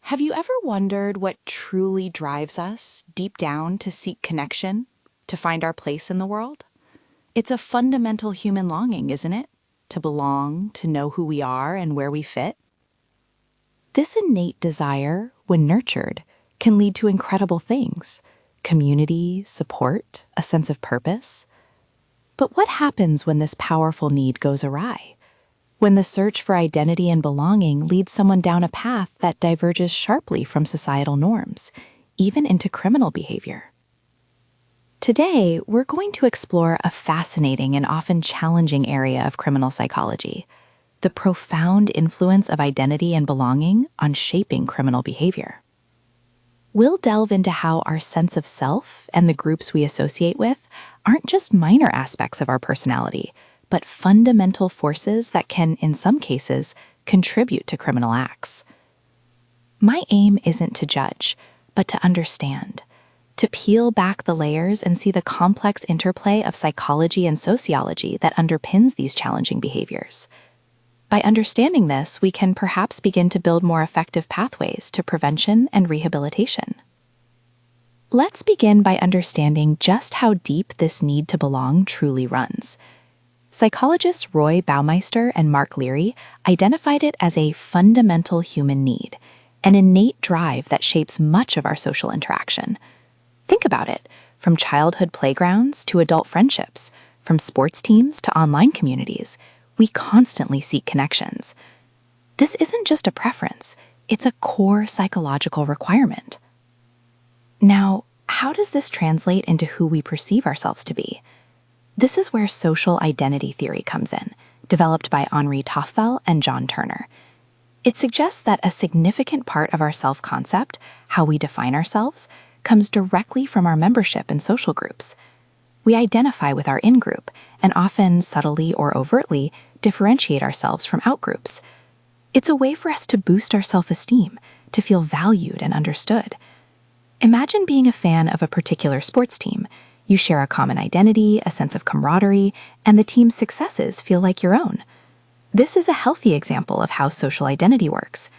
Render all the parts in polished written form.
Have you ever wondered what truly drives us deep down to seek connection, to find our place in the world? It's a fundamental human longing, isn't it? To belong, to know who we are and where we fit. This innate desire, when nurtured, can lead to incredible things: community, support, a sense of purpose. But what happens when this powerful need goes awry? When the search for identity and belonging leads someone down a path that diverges sharply from societal norms, even into criminal behavior? Today, we're going to explore a fascinating and often challenging area of criminal psychology: the profound influence of identity and belonging on shaping criminal behavior. We'll delve into how our sense of self and the groups we associate with aren't just minor aspects of our personality, but fundamental forces that can, in some cases, contribute to criminal acts. My aim isn't to judge, but to understand, to peel back the layers and see the complex interplay of psychology and sociology that underpins these challenging behaviors. By understanding this, we can perhaps begin to build more effective pathways to prevention and rehabilitation. Let's begin by understanding just how deep this need to belong truly runs. Psychologists Roy Baumeister and Mark Leary identified it as a fundamental human need, an innate drive that shapes much of our social interaction. Think about it, from childhood playgrounds to adult friendships, from sports teams to online communities, we constantly seek connections. This isn't just a preference, it's a core psychological requirement. Now, how does this translate into who we perceive ourselves to be? This is where social identity theory comes in, developed by Henri Toffel and John Turner. It suggests that a significant part of our self-concept, how we define ourselves, comes directly from our membership in social groups. We identify with our in-group and often subtly or overtly differentiate ourselves from out-groups. It's a way for us to boost our self-esteem, to feel valued and understood. Imagine being a fan of a particular sports team. You share a common identity, a sense of camaraderie, and the team's successes feel like your own. This is a healthy example of how social identity works.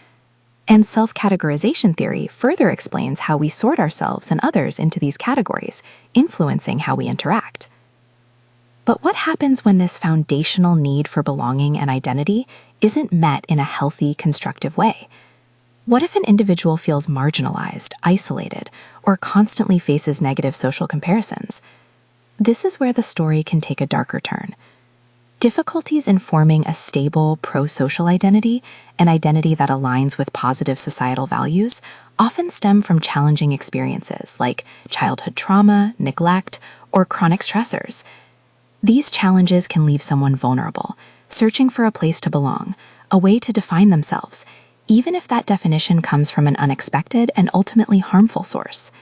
And self-categorization theory further explains how we sort ourselves and others into these categories, influencing how we interact. But what happens when this foundational need for belonging and identity isn't met in a healthy, constructive way? What if an individual feels marginalized, isolated, or constantly faces negative social comparisons? This is where the story can take a darker turn. Difficulties in forming a stable, pro-social identity, an identity that aligns with positive societal values, often stem from challenging experiences like childhood trauma, neglect, or chronic stressors. These challenges can leave someone vulnerable, searching for a place to belong, a way to define themselves, even if that definition comes from an unexpected and ultimately harmful source.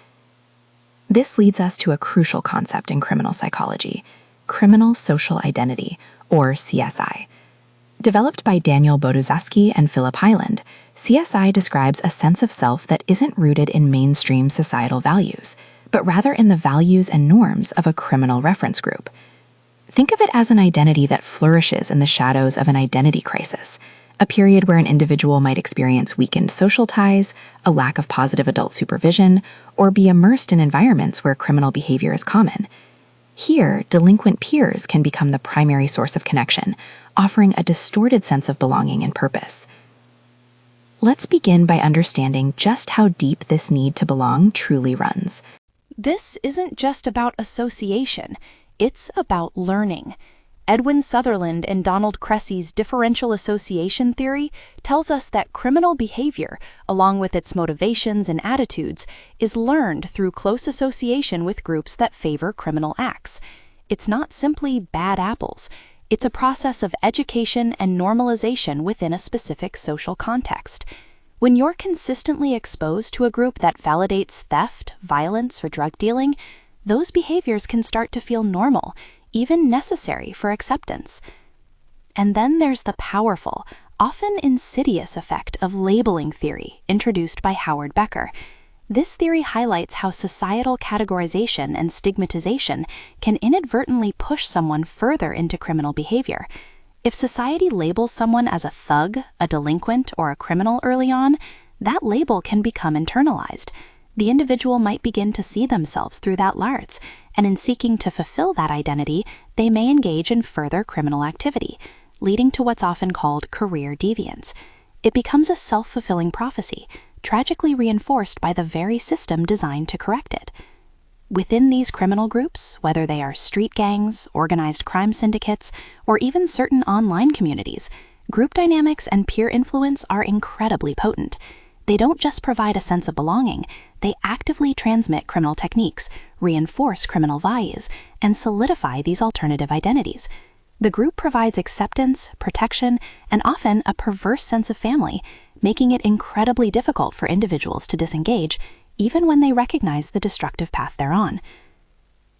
This leads us to a crucial concept in criminal psychology: criminal social identity, or CSI. Developed by Daniel Boduszewski and Philip Hyland, CSI describes a sense of self that isn't rooted in mainstream societal values, but rather in the values and norms of a criminal reference group. Think of it as an identity that flourishes in the shadows of an identity crisis, a period where an individual might experience weakened social ties, a lack of positive adult supervision, or be immersed in environments where criminal behavior is common. Here, delinquent peers can become the primary source of connection, offering a distorted sense of belonging and purpose. Let's begin by understanding just how deep this need to belong truly runs. This isn't just about association, it's about learning. Edwin Sutherland and Donald Cressy's differential association theory tells us that criminal behavior, along with its motivations and attitudes, is learned through close association with groups that favor criminal acts. It's not simply bad apples. It's a process of education and normalization within a specific social context. When you're consistently exposed to a group that validates theft, violence, or drug dealing, those behaviors can start to feel normal, even necessary for acceptance. And then there's the powerful, often insidious effect of labeling theory introduced by Howard Becker. This theory highlights how societal categorization and stigmatization can inadvertently push someone further into criminal behavior. If society labels someone as a thug, a delinquent, or a criminal early on, that label can become internalized. The individual might begin to see themselves through that lens, and in seeking to fulfill that identity, they may engage in further criminal activity, leading to what's often called career deviance. It becomes a self-fulfilling prophecy, tragically reinforced by the very system designed to correct it. Within these criminal groups, whether they are street gangs, organized crime syndicates, or even certain online communities, group dynamics and peer influence are incredibly potent. They don't just provide a sense of belonging, they actively transmit criminal techniques, reinforce criminal values, and solidify these alternative identities. The group provides acceptance, protection, and often a perverse sense of family, making it incredibly difficult for individuals to disengage, even when they recognize the destructive path they're on.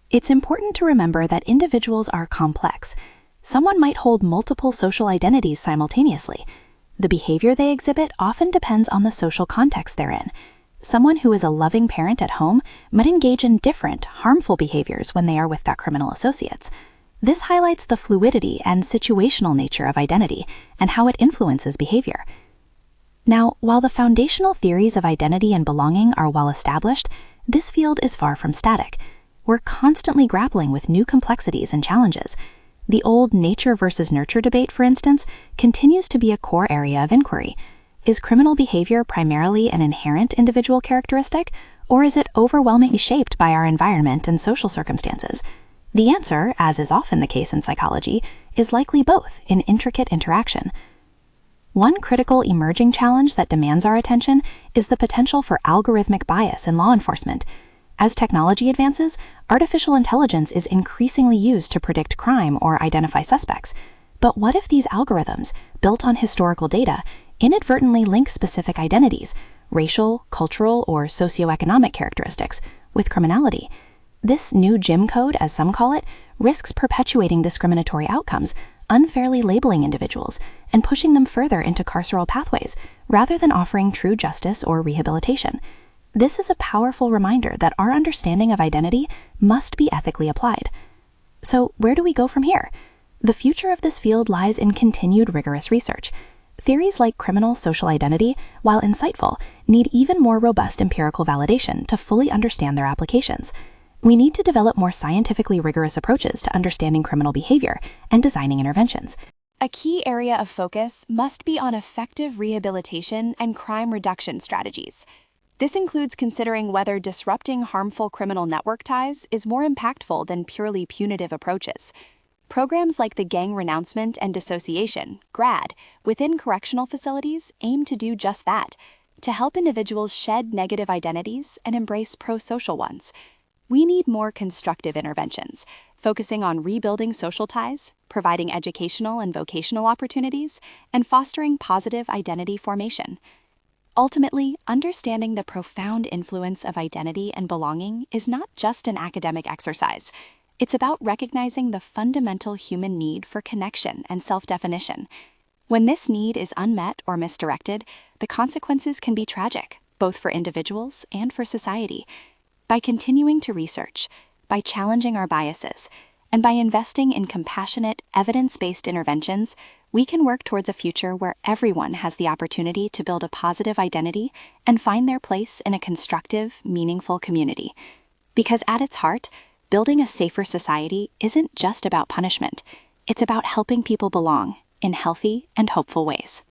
It's important to remember that individuals are complex. Someone might hold multiple social identities simultaneously. The behavior they exhibit often depends on the social context they're in. Someone who is a loving parent at home might engage in different, harmful behaviors when they are with their criminal associates. This highlights the fluidity and situational nature of identity and how it influences behavior. Now, while the foundational theories of identity and belonging are well established, this field is far from static. We're constantly grappling with new complexities and challenges. The old nature versus nurture debate, for instance, continues to be a core area of inquiry. Is criminal behavior primarily an inherent individual characteristic, or is it overwhelmingly shaped by our environment and social circumstances? The answer, as is often the case in psychology, is likely both in intricate interaction. One critical emerging challenge that demands our attention is the potential for algorithmic bias in law enforcement. As technology advances, artificial intelligence is increasingly used to predict crime or identify suspects. But what if these algorithms, built on historical data, inadvertently link specific identities, racial, cultural, or socioeconomic characteristics, with criminality? This new Jim code, as some call it, risks perpetuating discriminatory outcomes, unfairly labeling individuals, and pushing them further into carceral pathways, rather than offering true justice or rehabilitation. This is a powerful reminder that our understanding of identity must be ethically applied. So, where do we go from here? The future of this field lies in continued rigorous research. Theories like criminal social identity, while insightful, need even more robust empirical validation to fully understand their applications. We need to develop more scientifically rigorous approaches to understanding criminal behavior and designing interventions. A key area of focus must be on effective rehabilitation and crime reduction strategies. This includes considering whether disrupting harmful criminal network ties is more impactful than purely punitive approaches. Programs like the Gang Renouncement and Disassociation, GRAD, within correctional facilities aim to do just that, to help individuals shed negative identities and embrace pro-social ones. We need more constructive interventions, focusing on rebuilding social ties, providing educational and vocational opportunities, and fostering positive identity formation. Ultimately, understanding the profound influence of identity and belonging is not just an academic exercise. It's about recognizing the fundamental human need for connection and self-definition. When this need is unmet or misdirected, the consequences can be tragic, both for individuals and for society. By continuing to research, by challenging our biases, and by investing in compassionate, evidence-based interventions, we can work towards a future where everyone has the opportunity to build a positive identity and find their place in a constructive, meaningful community. Because at its heart, building a safer society isn't just about punishment. It's about helping people belong in healthy and hopeful ways.